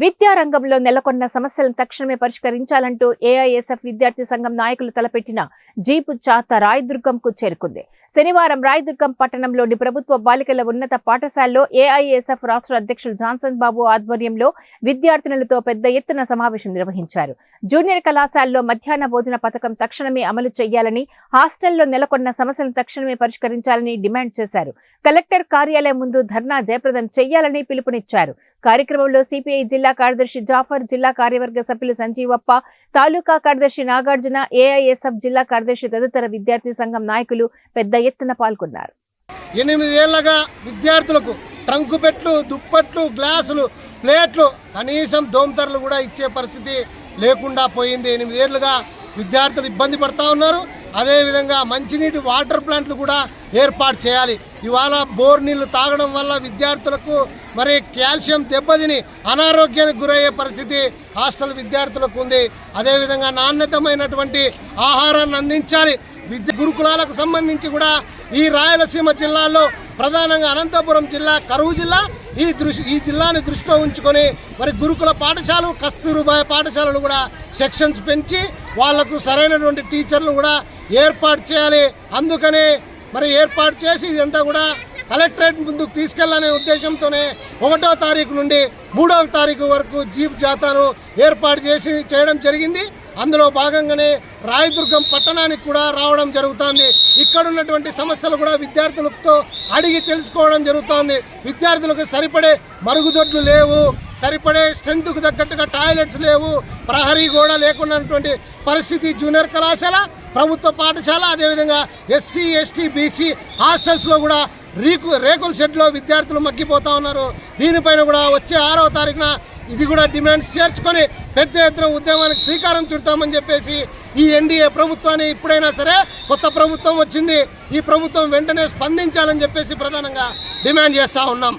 విద్యారంగంలో నెలకొన్న సమస్యలను తక్షణమే పరిష్కరించాలంటూ ఏఐఎస్ఎఫ్ విద్యార్థి సంఘం నాయకులు తలపెట్టిన జీపు చాత రాయదుర్గంకు చేరుకుంది. శనివారం రాయదుర్గం పట్టణంలోని ప్రభుత్వ బాలికల ఉన్నత పాఠశాలలో ఏఐఎస్ఎఫ్ రాష్ట్ర అధ్యక్షులు జాన్సన్ బాబు ఆధ్వర్యంలో విద్యార్థినులతో పెద్ద ఎత్తున సమావేశం నిర్వహించారు. జూనియర్ కళాశాలలో మధ్యాహ్న భోజన పథకం తక్షణమే అమలు చేయాలని, హాస్టల్లో నెలకొన్న సమస్యలను తక్షణమే పరిష్కరించాలని డిమాండ్ చేశారు. కలెక్టర్ కార్యాలయం ముందు ధర్నా జయప్రదం చేయాలని పిలుపునిచ్చారు. కార్యక్రమంలో సిపిఐ జిల్లా కార్యదర్శి జాఫర్, జిల్లా కార్యవర్గ సభ్యులు సంజీవప్ప, తాలూకా కార్యదర్శి నాగార్జున, ఏఐఎస్ఎఫ్ జిల్లా కార్యదర్శి తదితర విద్యార్థి సంఘం నాయకులు పెద్ద ఎత్తున పాల్గొన్నారు. 8 ఏళ్లుగా విద్యార్థులకు ట్రంకు పెట్లు, దుప్పట్లు, గ్లాసులు, ప్లేట్లు, కనీసం దోమతెరలు కూడా ఇచ్చే పరిస్థితి లేకుండా పోయింది. 8 ఏళ్లుగా విద్యార్థులు ఇబ్బంది పడతా ఉన్నారు. అదేవిధంగా మంచినీటి వాటర్ ప్లాంట్లు కూడా ఏర్పాటు చేయాలి. ఇవాళ బోర్ నీళ్లు తాగడం వల్ల విద్యార్థులకు మరి కాల్షియం దెబ్బతిని అనారోగ్యానికి గురయ్యే పరిస్థితి హాస్టల్ విద్యార్థులకు ఉంది. అదేవిధంగా నాణ్యతమైనటువంటి ఆహారాన్ని అందించాలి. గురుకులాలకు సంబంధించి కూడా ఈ రాయలసీమ జిల్లాలో ప్రధానంగా అనంతపురం జిల్లా, కరువు జిల్లా, ఈ జిల్లాని దృష్టిలో ఉంచుకొని మరి గురుకుల పాఠశాలలు, కస్తూర్బా పాఠశాలలు కూడా సెక్షన్స్ పెంచి వాళ్లకు సరైనటువంటి టీచర్లు కూడా ఏర్పాటు చేయాలి. అందుకనే మరి ఏర్పాటు చేసి ఇదంతా కూడా కలెక్టరేట్ ముందుకు తీసుకెళ్లనే ఉద్దేశంతోనే 1వ తారీఖు నుండి 3వ తారీఖు వరకు జీప్ జాతాను ఏర్పాటు చేయడం జరిగింది. అందులో భాగంగానే రాయదుర్గం పట్టణానికి కూడా రావడం జరుగుతుంది. ఇక్కడ ఉన్నటువంటి సమస్యలు కూడా విద్యార్థులతో అడిగి తెలుసుకోవడం జరుగుతుంది. విద్యార్థులకు సరిపడే మరుగుదొడ్లు లేవు, సరిపడే స్ట్రెంత్కు తగ్గట్టుగా టాయిలెట్స్ లేవు, ప్రహరీ కూడా లేకున్నటువంటి పరిస్థితి జూనియర్ కళాశాల, ప్రభుత్వ పాఠశాల, అదేవిధంగా ఎస్సీ, ఎస్టీ, బీసీ హాస్టల్స్లో కూడా రేకుల షెడ్లో విద్యార్థులు మగ్గిపోతా ఉన్నారు. దీనిపైన కూడా వచ్చే 6వ తారీఖున ఇది కూడా డిమాండ్స్ చేర్చుకొని పెద్ద ఎత్తున ఉద్యమానికి శ్రీకారం చుడతామని చెప్పేసి ఈ ఎన్డీఏ ప్రభుత్వాన్ని ఇప్పుడైనా సరే, కొత్త ప్రభుత్వం వచ్చింది, ఈ ప్రభుత్వం వెంటనే స్పందించాలని చెప్పేసి ప్రధానంగా డిమాండ్ చేస్తూ ఉన్నాం.